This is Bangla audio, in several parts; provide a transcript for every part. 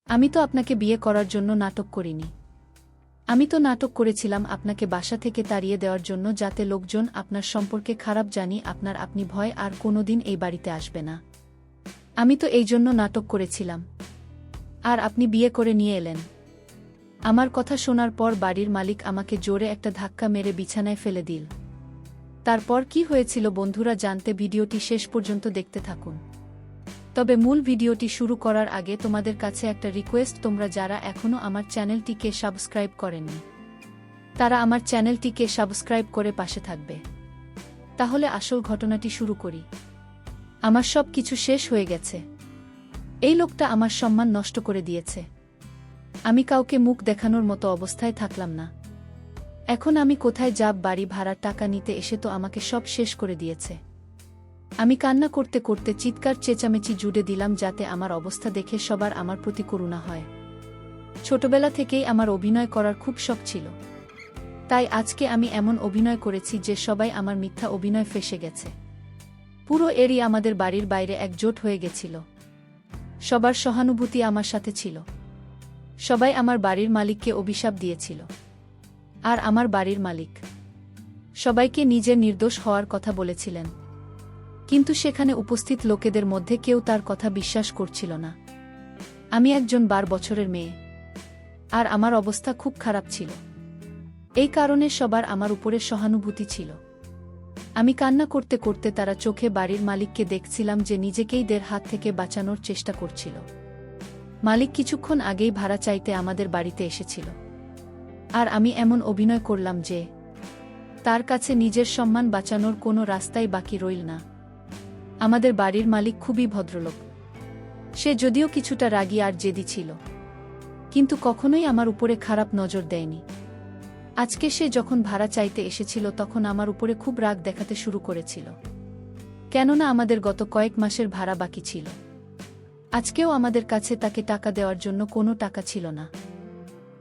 আমি তো আপনাকে বিয়ে করার জন্য নাটক করিনি। আমি তো নাটক করেছিলাম আপনাকে বাসা থেকে তাড়িয়ে দেওয়ার জন্য, যাতে লোকজন আপনার সম্পর্কে খারাপ জানি আপনি ভয় আর কোনোদিন এই বাড়িতে আসবে না। আমি তো এই জন্য নাটক করেছিলাম। আর আপনি বিয়ে করে নিয়ে এলেন। আমার কথা শোনার পর বাড়ির মালিক আমাকে জোরে একটা ধাক্কা মেরে বিছানায় ফেলে দিল। তারপর কি হয়েছিল বন্ধুরা জানতে ভিডিওটি শেষ পর্যন্ত দেখতে থাকুন। তবে মূল ভিডিওটি শুরু করার আগে তোমাদের কাছে একটা রিকোয়েস্ট, তোমরা যারা এখনও আমার চ্যানেলটিকে সাবস্ক্রাইব করেননি তারা আমার চ্যানেলটিকে সাবস্ক্রাইব করে পাশে থাকবে। তাহলে আসল ঘটনাটি শুরু করি। আমার সব কিছু শেষ হয়ে গেছে। এই লোকটা আমার সম্মান নষ্ট করে দিয়েছে। আমি কাউকে মুখ দেখানোর মতো অবস্থায় থাকলাম না। এখন আমি কোথায় যাব? বাড়ি ভাড়ার টাকা নিতে এসে তো আমাকে সব শেষ করে দিয়েছে। আমি কান্না করতে করতে চিৎকার চেঁচামেচি জুড়ে দিলাম, যাতে আমার অবস্থা দেখে সবার আমার প্রতি করুণা হয়। ছোটবেলা থেকেই আমার অভিনয় করার খুব শখ ছিল। তাই আজকে আমি এমন অভিনয় করেছি যে সবাই আমার মিথ্যা অভিনয় ফেঁসে গেছে। পুরো এরিয়া আমাদের বাড়ির বাইরে একজোট হয়ে গেছিল। সবার সহানুভূতি আমার সাথে ছিল। সবাই আমার বাড়ির মালিককে অভিশাপ দিয়েছিল। আর আমার বাড়ির মালিক সবাইকে নিজের নির্দোষ হওয়ার কথা বলেছিলেন। কিন্তু সেখানে উপস্থিত লোকেদের মধ্যে কেউ তার কথা বিশ্বাস করছিল না। আমি একজন 12 বছরের মেয়ে। আর আমার অবস্থা খুব খারাপ ছিল। এই কারণে সবার আমার উপরে সহানুভূতি ছিল। আমি কান্না করতে করতে তারা চোখে বাড়ির মালিককে দেখছিলাম যে নিজেকেই দের হাত থেকে বাঁচানোর চেষ্টা করছিল। মালিক কিছুক্ষণ আগেই ভাড়া চাইতে আমাদের বাড়িতে এসেছিল। আর আমি এমন অভিনয় করলাম যে তার কাছে নিজের সম্মান বাঁচানোর কোনো রাস্তাই বাকি রইল না। আমাদের বাড়ির মালিক খুবই ভদ্রলোক। সে যদিও কিছুটা রাগী আর জেদি ছিল, কিন্তু কখনোই আমার উপরে খারাপ নজর দেয়নি। আজকে সে যখন ভাড়া চাইতে এসেছিল তখন আমার উপরে খুব রাগ দেখাতে শুরু করেছিল। কেননা আমাদের গত কয়েক মাসের ভাড়া বাকি ছিল। আজকেও আমাদের কাছে তাকে টাকা দেওয়ার জন্য কোনো টাকা ছিল না।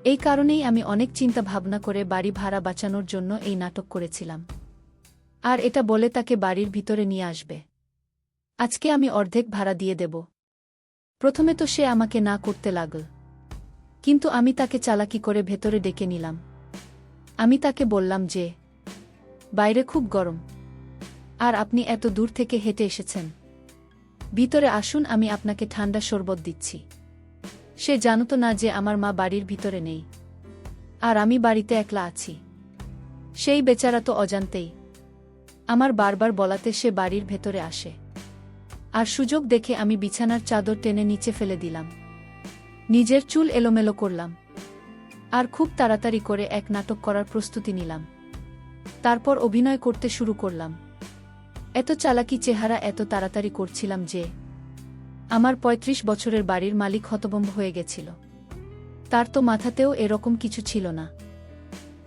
এই কারণেই আমি অনেক চিন্তা ভাবনা করে বাড়ি ভাড়া বাঁচানোর জন্য এই নাটক করেছিলাম। আর এটা বলে তাকে বাড়ির ভিতরে নিয়ে আসবে। আজকে আমি অর্ধেক ভাড়া দিয়ে দেব। প্রথমে তো সে আমাকে না করতে লাগল, কিন্তু আমি তাকে চালাকি করে ভেতরে ডেকে নিলাম। আমি তাকে বললাম যে বাইরে খুব গরম, আর আপনি এত দূর থেকে হেঁটে এসেছেন। ভিতরে আসুন, আমি আপনাকে ঠান্ডা শরবত দিচ্ছি। সে জানত না যে আমার মা বাড়ির ভিতরে নেই, আর আমি বাড়িতে একলা আছি। সেই বেচারা তো অজান্তেই। আমার বারবার বলাতে সে বাড়ির ভেতরে আসে। আর সুযোগ দেখে আমি বিছানার চাদর টেনে নিচে ফেলে দিলাম। নিজের চুল এলোমেলো করলাম। আর খুব তাড়াতাড়ি করে এক নাটক করার প্রস্তুতি নিলাম। তারপর অভিনয় করতে শুরু করলাম। এত চালাকি চেহারা এত তাড়াতাড়ি করছিলাম যে আমার 35 বছরের বাড়ির মালিক হতভম্ব হয়ে গেছিল। তার তো মাথাতেও এরকম কিছু ছিল না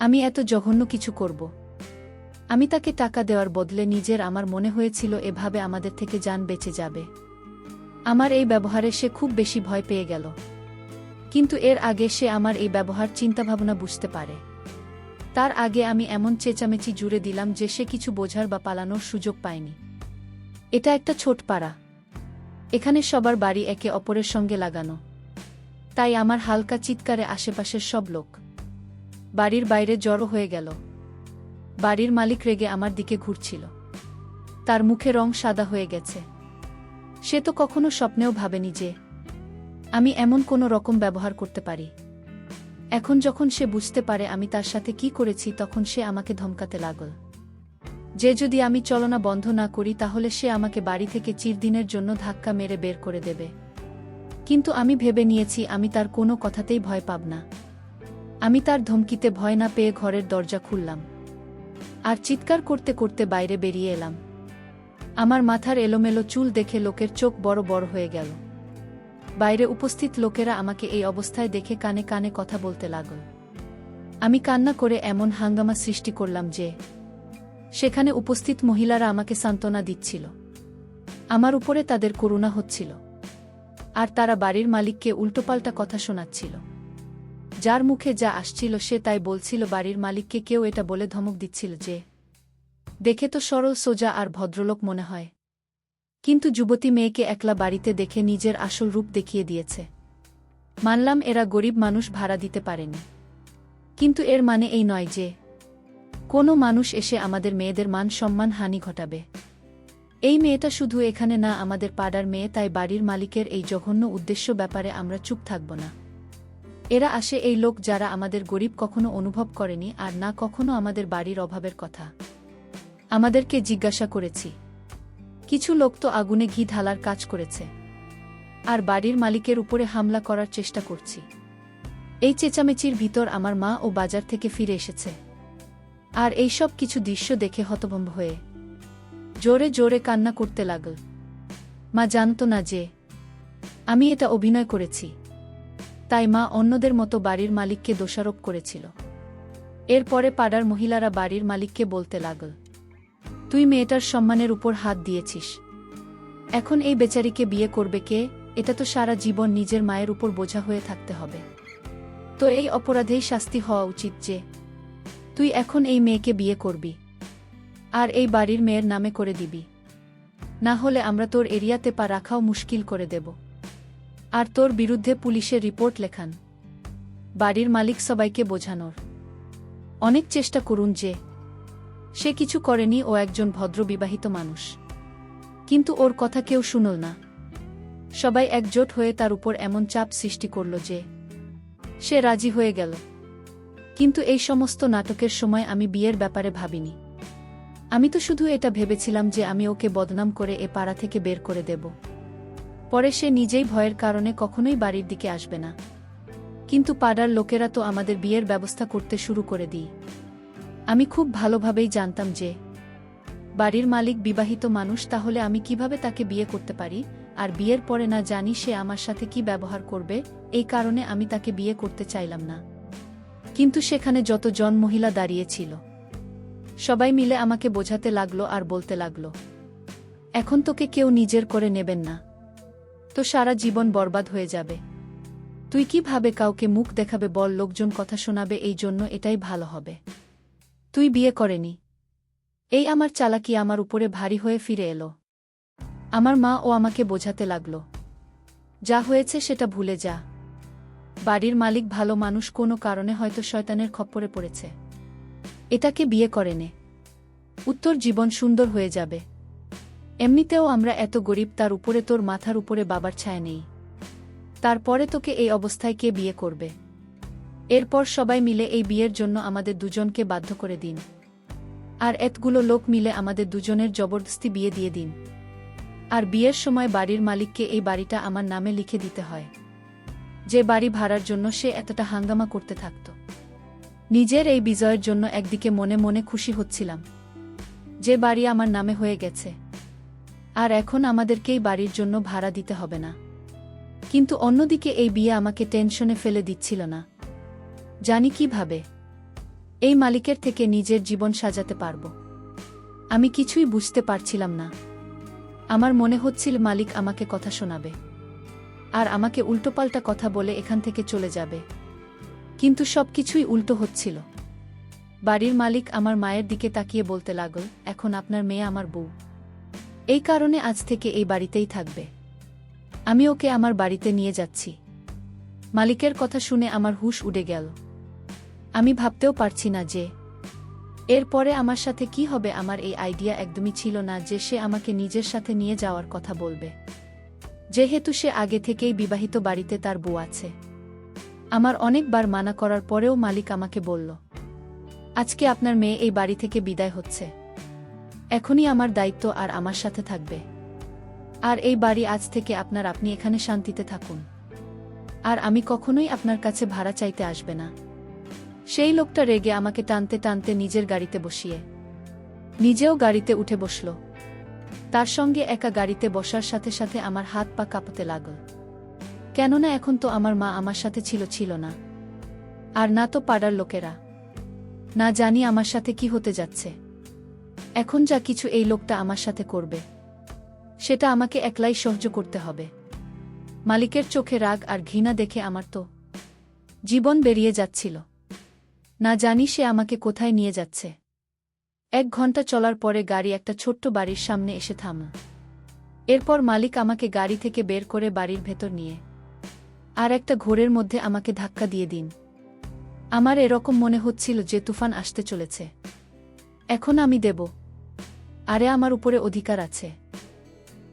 আমি এত জঘন্য কিছু করব। আমি তাকে টাকা দেওয়ার বদলে নিজের আমার মনে হয়েছিল এভাবে আমাদের থেকে জান বেঁচে যাবে। আমার এই ব্যবহারে সে খুব বেশি ভয় পেয়ে গেল। কিন্তু এর আগে সে আমার এই ব্যবহার চিন্তাভাবনা বুঝতে পারে। তার আগে আমি এমন চেঁচামেচি জুড়ে দিলাম যে সে কিছু বোঝার বা পালানোর সুযোগ পায়নি। এটা একটা ছোট পাড়া। এখানে সবার বাড়ি একে অপরের সঙ্গে লাগানো। তাই আমার হালকা চিৎকারে আশেপাশের সব লোক বাড়ির বাইরে জড়ো হয়ে গেল। বাড়ির মালিক রেগে আমার দিকে ঘুরছিল। তার মুখে রং সাদা হয়ে গেছে। সে তো কখনো স্বপ্নেও ভাবেনি যে আমি এমন কোনো রকম ব্যবহার করতে পারি। এখন যখন সে বুঝতে পারে আমি তার সাথে কি করেছি, তখন সে আমাকে ধমকাতে লাগল যে যদি আমি চলনা বন্ধ না করি তাহলে সে আমাকে বাড়ি থেকে চিরদিনের জন্য ধাক্কা মেরে বের করে দেবে। কিন্তু আমি ভেবে নিয়েছি আমি তার কোনো কথাতেই ভয় পাব না। আমি তার ধমকিতে ভয় না পেয়ে ঘরের দরজা খুললাম আর চিৎকার করতে করতে বাইরে বেরিয়ে এলাম। আমার মাথার এলোমেলো চুল দেখে লোকের চোখ বড় বড় হয়ে গেল। বাইরে উপস্থিত লোকেরা আমাকে এই অবস্থায় দেখে কানে কানে কথা বলতে লাগল। আমি কান্না করে এমন হাঙ্গামা সৃষ্টি করলাম যে সেখানে উপস্থিত মহিলারা আমাকে সান্ত্বনা দিচ্ছিল। আমার উপরে তাদের করুণা হচ্ছিল। আর তারা বাড়ির মালিককে উল্টোপাল্টা কথা শোনাচ্ছিল। যার মুখে যা আসছিল সে তাই বলছিল। বাড়ির মালিককে কেউ এটা বলে ধমক দিচ্ছিল যে দেখে তো সরল সোজা আর ভদ্রলোক মনে হয়, কিন্তু যুবতী মেয়েকে একলা বাড়িতে দেখে নিজের আসল রূপ দেখিয়ে দিয়েছে। মানলাম এরা গরিব মানুষ ভাড়া দিতে পারেনি, কিন্তু এর মানে এই নয় যে কোনো মানুষ এসে আমাদের মেয়েদের মান সম্মান হানি ঘটাবে। এই মেয়েটা শুধু এখানে না, আমাদের পাড়ার মেয়ে, তাই বাড়ির মালিকের এই জঘন্য উদ্দেশ্য ব্যাপারে আমরা চুপ থাকব না। এরা আসে এই লোক যারা আমাদের গরিব কখনো অনুভব করেনি আর না কখনো আমাদের বাড়ির অভাবের কথা আমাদেরকে জিজ্ঞাসা করেছি। কিছু লোক তো আগুনে ঘি ঢালার কাজ করেছে, আর বাড়ির মালিকের উপরে হামলা করার চেষ্টা করছি। এই চেঁচামেচির ভিতর আমার মা ও বাজার থেকে ফিরে এসেছে, আর এই সব কিছু দৃশ্য দেখে হতভম্ব হয়ে জোরে জোরে কান্না করতে লাগল। মা জানত না যে আমি এটা অভিনয় করেছি, তাই মা অন্যদের মতো বাড়ির মালিককে দোষারোপ করেছিল। এরপরে পাড়ার মহিলারা বাড়ির মালিককে বলতে লাগল, তুই মেয়েটার সম্মানের উপর হাত দিয়েছিস, এখন এই বেচারিকে বিয়ে করবে কে? এটা তো সারা জীবন নিজের মায়ের উপর বোঝা হয়ে থাকতে হবে। তো এই অপরাধেই শাস্তি হওয়া উচিত যে তুই এখন এই মেয়েকে বিয়ে করবি আর এই বাড়ির মেয়ের নামে করে দিবি, না হলে আমরা তোর এরিয়াতে পা রাখাও মুশকিল করে দেব, আর তোর বিরুদ্ধে পুলিশের রিপোর্ট লেখান। বাড়ির মালিক সবাইকে বোঝানোর অনেক চেষ্টা করুন যে সে কিছু করেনি, ও একজন ভদ্র বিবাহিত মানুষ, কিন্তু ওর কথা কেউ শুনল না। সবাই একজোট হয়ে তার উপর এমন চাপ সৃষ্টি করল যে সে রাজি হয়ে গেল। কিন্তু এই সমস্ত নাটকের সময় আমি বিয়ের ব্যাপারে ভাবিনি। আমি তো শুধু এটা ভেবেছিলাম যে আমি ওকে বদনাম করে এ পাড়া থেকে বের করে দেব, পরে সে নিজেই ভয়ের কারণে কখনোই বাড়ির দিকে আসবে না। কিন্তু পাড়ার লোকেরা তো আমাদের বিয়ের ব্যবস্থা করতে শুরু করে দিই। আমি খুব ভালোভাবেই জানতাম যে বাড়ির মালিক বিবাহিত মানুষ, তাহলে আমি কিভাবে তাকে বিয়ে করতে পারি, আর বিয়ের পরে না জানি সে আমার সাথে কি ব্যবহার করবে। এই কারণে আমি তাকে বিয়ে করতে চাইলাম না। কিন্তু সেখানে যতজন মহিলা দাঁড়িয়েছিল সবাই মিলে আমাকে বোঝাতে লাগলো আর বলতে লাগলো, এখন তোকে কেউ নিজের করে নেবেন না, তো সারা জীবন বরবাদ হয়ে যাবে। তুই কিভাবে কাউকে মুখ দেখাবে বল, লোকজন কথা শোনাবে, এই জন্য এটাই ভালো হবে তুই বিয়ে করেনি। এই আমার চালাকি আমার উপরে ভারী হয়ে ফিরে এলো। আমার মা ও আমাকে বোঝাতে লাগলো, যা হয়েছে সেটা ভুলে যা, বাড়ির মালিক ভালো মানুষ, কোনো কারণে হয়তো শয়তানের খপ্পরে পড়েছে, এটাকে বিয়ে করে নে, উত্তর জীবন সুন্দর হয়ে যাবে। এমনিতেও আমরা এত গরিব, তার উপরে তোর মাথার উপরে বাবার ছায়া নেই, তারপরে তোকে এই অবস্থায় কে বিয়ে করবে? এরপর সবাই মিলে এই বিয়ের জন্য আমাদের দুজনকে বাধ্য করে দিন, আর এতগুলো লোক মিলে আমাদের দুজনের জবরদস্তি বিয়ে দিয়ে দিন। আর বিয়ের সময় বাড়ির মালিককে এই বাড়িটা আমার নামে লিখে দিতে হয়, যে বাড়ি ভাড়ার জন্য সে এতটা হাঙ্গামা করতে থাকত। নিজের এই বিজয়ের জন্য একদিকে মনে মনে খুশি হচ্ছিলাম যে বাড়ি আমার নামে হয়ে গেছে, আর এখন আমাদেরকেই বাড়ির জন্য ভাড়া দিতে হবে না। কিন্তু অন্যদিকে এই বিয়ে আমাকে টেনশনে ফেলে দিচ্ছিল না। জানি কিভাবে এই মালিকের থেকে নিজের জীবন সাজাতে পারব। আমি কিছুই বুঝতে পারছিলাম না। আমার মনে হচ্ছিল মালিক আমাকে কথা শোনাবে আর আমাকে উল্টোপাল্টা কথা বলে এখান থেকে চলে যাবে, কিন্তু সবকিছুই উল্টো হচ্ছিল। বাড়ির মালিক আমার মায়ের দিকে তাকিয়ে বলতে লাগল, এখন আপনার মেয়ে আমার বউ, এই কারণে আজ থেকে এই বাড়িতেই থাকবে, আমি ওকে আমার বাড়িতে নিয়ে যাচ্ছি। মালিকের কথা শুনে আমার হুঁশ উড়ে গেল। আমি ভাবতেও পারছি না যে এরপরে আমার সাথে কি হবে। আমার এই আইডিয়া একদমই ছিল না যে সে আমাকে নিজের সাথে নিয়ে যাওয়ার কথা বলবে, যেহেতু সে আগে থেকেই বিবাহিত, বাড়িতে তার বউ আছে। আমার অনেকবার মানা করার পরেও মালিক আমাকে বলল, আজকে আপনার মেয়ে এই বাড়ি থেকে বিদায় হচ্ছে, এখনই আমার দায়িত্ব আর আমার সাথে থাকবে, আর এই বাড়ি আজ থেকে আপনার, আপনি এখানে শান্তিতে থাকুন, আর আমি কখনোই আপনার কাছে ভাড়া চাইতে আসবে না। সেই লোকটা রেগে আমাকে টানতে টানতে নিজের গাড়িতে বসিয়ে নিজেও গাড়িতে উঠে বসল। তার সঙ্গে একা গাড়িতে বসার সাথে সাথে আমার হাত পা কাঁপতে লাগল, কেননা এখন তো আমার মা আমার সাথে ছিল না, আর না তো পাড়ার লোকেরা। না জানি আমার সাথে কি হতে যাচ্ছে। এখন যা কিছু এই লোকটা আমার সাথে করবে সেটা আমাকে একলাই সহ্য করতে হবে। মালিকের চোখে রাগ আর ঘৃণা দেখে আমার তো জীবন বেরিয়ে যাচ্ছিল। না জানি সে আমাকে কোথায় নিয়ে যাচ্ছে। 1 ঘন্টা চলার পরে গাড়ি একটা ছোট্ট বাড়ির সামনে এসে থামল। এরপর মালিক আমাকে গাড়ি থেকে বের করে বাড়ির ভেতর নিয়ে আর একটা ঘোরের মধ্যে আমাকে ধাক্কা দিয়ে দিন। আমার এরকম মনে হচ্ছিল যে তুফান আসতে চলেছে। এখন আমি দেব। আরে আমার উপরে অধিকার আছে।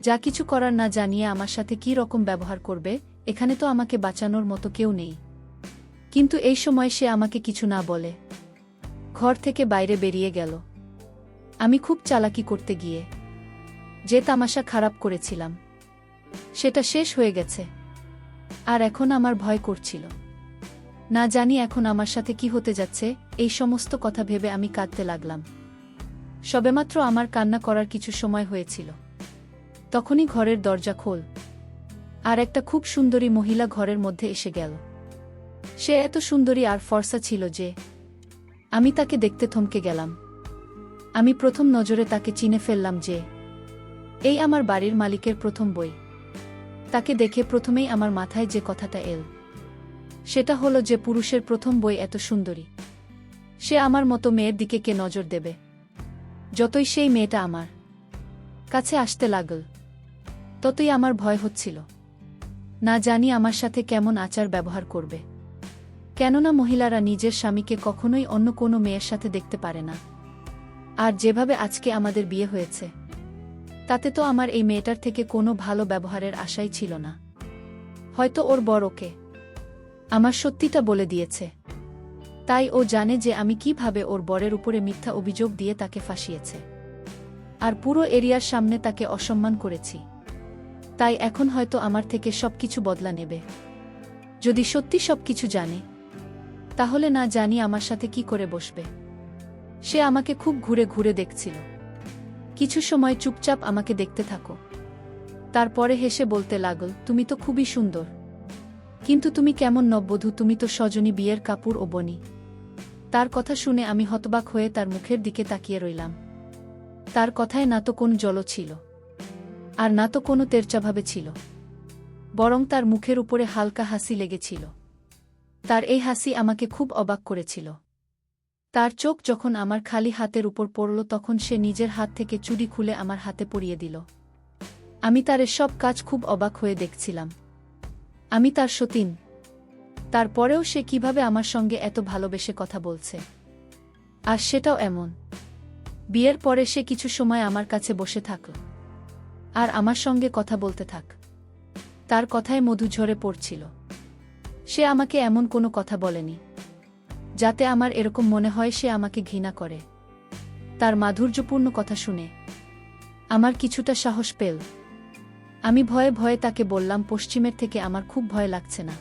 যা কিছু করার না জানিয়ে আমার সাথে কী রকম ব্যবহার করবে, এখানে তো আমাকে বাঁচানোর মতো কেউ নেই। কিন্তু এই সময় সে আমাকে কিছু না বলে ঘর থেকে বাইরে বেরিয়ে গেল। আমি খুব চালাকি করতে গিয়ে যে তামাশা খারাপ করেছিলাম সেটা শেষ হয়ে গেছে। আর এখন আমার ভয় করছিল। না জানি এখন আমার সাথে কি হতে যাচ্ছে। এই সমস্ত কথা ভেবে আমি কাঁদতে লাগলাম। সবেমাত্র আমার কান্না করার কিছু সময় হয়েছিল, তখনই ঘরের দরজা খোল আর একটা খুব সুন্দরী মহিলা ঘরের মধ্যে এসে গেল। সে এত সুন্দরী আর ফর্সা ছিল যে আমি তাকে দেখতে থমকে গেলাম। আমি প্রথম নজরে তাকে চিনে ফেললাম যে এই আমার বাড়ির মালিকের প্রথম বই। তাকে দেখে প্রথমেই আমার মাথায় যে কথাটা এল সেটা হলো যে পুরুষের প্রথম বই এত সুন্দরী, সে আমার মতো মেয়ের দিকে কে নজর দেবে। যতই সেই মেয়েটা আমার কাছে আসতে লাগল, ততই আমার ভয় হচ্ছিল। না জানি আমার সাথে কেমন আচার ব্যবহার করবে। কেননা মহিলারা নিজের স্বামীকে কখনোই অন্য কোনো মেয়ের সাথে দেখতে পারে না। আর যেভাবে আজকে আমাদের বিয়ে হয়েছে, তাতে তো আমার এই মেয়েটার থেকে কোনো ভালো ব্যবহারের আশাই ছিল না। হয়তো ওর বর ওকে আমার সত্যিটা বলে দিয়েছে, তাই ও জানে যে আমি কিভাবে ওর বরের উপরে মিথ্যা অভিযোগ দিয়ে তাকে ফাঁসিয়েছে আর পুরো এরিয়ার সামনে তাকে অসম্মান করেছি। তাই এখন হয়তো আমার থেকে সবকিছু বদলা নেবে। যদি সত্যি সবকিছু জানে, তাহলে না জানি আমার সাথে কি করে বসবে। সে আমাকে খুব ঘুরে ঘুরে দেখছিল। কিছু সময় চুপচাপ আমাকে দেখতে থাকো। তারপরে হেসে বলতে লাগল, তুমি তো খুবই সুন্দর, কিন্তু তুমি কেমন নববধূ, তুমি তো সজনী বিয়ের কাপড় ও বনি। তার কথা শুনে আমি হতবাক হয়ে তার মুখের দিকে তাকিয়ে রইলাম। তার কথায় না তো কোনো জল ছিল আর না তো কোনো তেরচাভাবে ছিল, বরং তার মুখের উপরে হালকা হাসি লেগেছিল। তার এই হাসি আমাকে খুব অবাক করেছিল। তার চোখ যখন আমার খালি হাতের উপর পড়ল, তখন সে নিজের হাত থেকে চুড়ি খুলে আমার হাতে পরিয়ে দিল। আমি তার এসব কাজ খুব অবাক হয়ে দেখছিলাম। আমি তার সতীন, তারপরেও সে কিভাবে আমার সঙ্গে এত ভালোবেসে কথা বলছে, আর সেটাও এমন। বিয়ের পরে সে কিছু সময় আমার কাছে বসে থাকল আর আমার সঙ্গে কথা বলতে থাক। তার কথায় মধু ঝরে পড়ছিল। সে আমাকে এমন কোনো কথা বলেনি যাতে আমার এরকম মনে হয় সে আমাকে ঘৃণা করে। তার মাধুর্যপূর্ণ কথা শুনে আমার কিছুটা সাহস পেল। আমি ভয়ে ভয়ে তাকে বললাম, পশ্চিমের থেকে আমার খুব ভয় লাগছে না।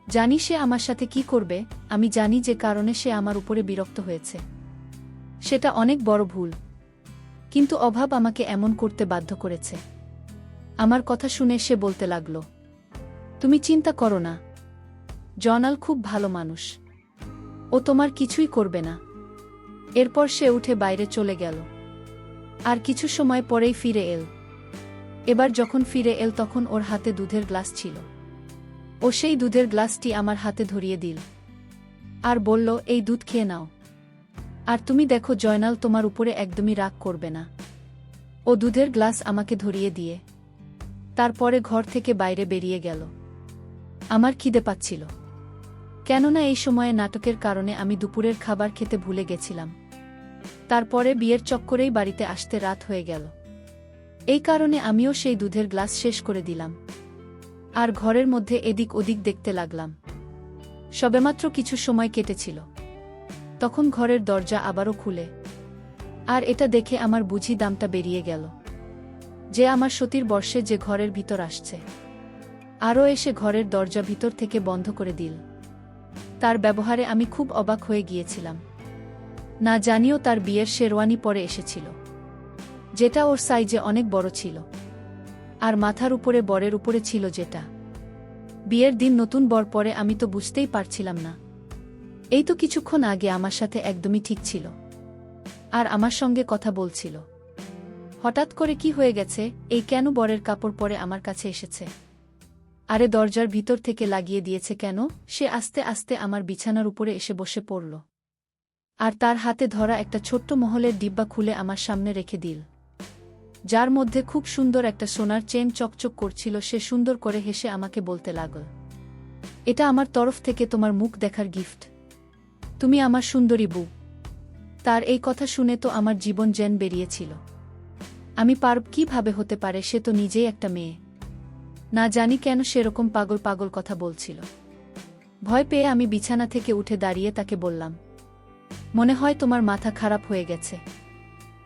জানি সে আমার সাথে কি করবে। আমি জানি যে কারণে সে আমার উপরে বিরক্ত হয়েছে, সেটা অনেক বড় ভুল, কিন্তু অভাব আমাকে এমন করতে বাধ্য করেছে। আমার কথা শুনে সে বলতে লাগল, তুমি চিন্তা করো না, জয়নাল খুব ভালো মানুষ, ও তোমার কিছুই করবে না। এরপর সে উঠে বাইরে চলে গেল। আর কিছু সময় পরেই ফিরে এল। এবার যখন ফিরে এল, তখন ওর হাতে দুধের গ্লাস ছিল। ও সেই দুধের গ্লাসটি আমার হাতে ধরিয়ে দিল আর বলল, এই দুধ খেয়ে নাও। আর তুমি দেখো জয়নাল তোমার উপরে একদমই রাগ করবে না। ও দুধের গ্লাস আমাকে ধরিয়ে দিয়ে তারপরে ঘর থেকে বাইরে বেরিয়ে গেল। আমার খিদে পাচ্ছিল, কেননা এই সময়ে নাটকের কারণে আমি দুপুরের খাবার খেতে ভুলে গেছিলাম। তারপরে বিয়ের চক্করেই বাড়িতে আসতে রাত হয়ে গেল। এই কারণে আমিও সেই দুধের গ্লাস শেষ করে দিলাম আর ঘরের মধ্যে এদিক ওদিক দেখতে লাগলাম। সবেমাত্র কিছু সময় কেটেছিল, তখন ঘরের দরজা আবারও খুলে। আর এটা দেখে আমার বুঝি দামটা বেরিয়ে গেল যে আমার সতীর বর্ষে যে ঘরের ভিতর আসছে। আরও এসে ঘরের দরজা ভিতর থেকে বন্ধ করে দিল। তার ব্যবহারে আমি খুব অবাক হয়ে গিয়েছিলাম। না জানিও তার বিয়ের শেরওয়ানি পরে এসেছিল, যেটা ওর সাইজে অনেক বড় ছিল, আর মাথার উপরে বরের উপরে ছিল যেটা। বিয়ের দিন নতুন বর পরে আমি তো বুঝতেই পারছিলাম না। এই তো কিছুক্ষণ আগে আমার সাথে একদমই ঠিক ছিল আর আমার সঙ্গে কথা বলছিল। হঠাৎ করে কি হয়ে গেছে? এই কেন বরের কাপড় পরে আমার কাছে এসেছে? আরে দরজার ভিতর থেকে লাগিয়ে দিয়েছে কেন? সে আস্তে আস্তে আমার বিছানার উপরে এসে বসে পড়ল আর তার হাতে ধরা একটা ছোট্ট মহলের ডিব্বা খুলে আমার সামনে রেখে দিল, যার মধ্যে খুব সুন্দর একটা সোনার চেন চকচক করছিল। সে সুন্দর করে হেসে আমাকে বলতে লাগল, এটা আমার তরফ থেকে তোমার মুখ দেখার গিফট। তুমি আমার সুন্দরী বউ। তার এই কথা শুনে তো আমার জীবন জ্যান বেরিয়েছিল। আমি পারব কিভাবে হতে পারে, সে তো নিজেই একটা মেয়ে। না জানি কেন সেরকম পাগল পাগল কথা বলছিল। ভয় পেয়ে আমি বিছানা থেকে উঠে দাঁড়িয়ে তাকে বললাম, মনে হয় তোমার মাথা খারাপ হয়ে গেছে।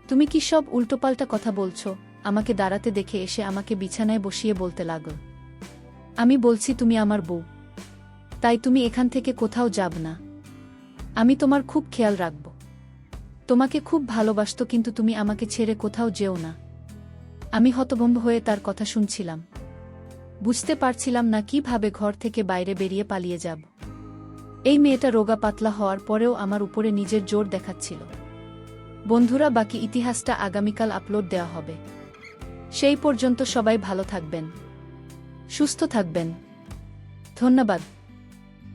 তুমি কি সব উল্টোপাল্টা কথা বলছো? আমাকে দাঁড়াতে দেখে এসে আমাকে বিছানায় বসিয়ে বলতে লাগল, আমি বলছি তুমি আমার বউ, তাই তুমি এখান থেকে কোথাও যাব না। আমি তোমার খুব খেয়াল রাখব। তোমাকে খুব ভালোবাসতো, কিন্তু তুমি আমাকে ছেড়ে কোথাও যেও না। আমি হতভম্ব হয়ে তার কথা শুনছিলাম। বুঝতে পারছিলাম না কিভাবে ঘর থেকে বাইরে বেরিয়ে পালিয়ে যাব। এই মেয়েটা রোগা পাতলা হওয়ার পরেও আমার উপরে নিজের জোর দেখাচ্ছিল। বন্ধুরা, বাকি ইতিহাসটা আগামীকাল আপলোড দেওয়া হবে। সেই পর্যন্ত সবাই ভালো থাকবেন, সুস্থ থাকবেন। ধন্যবাদ।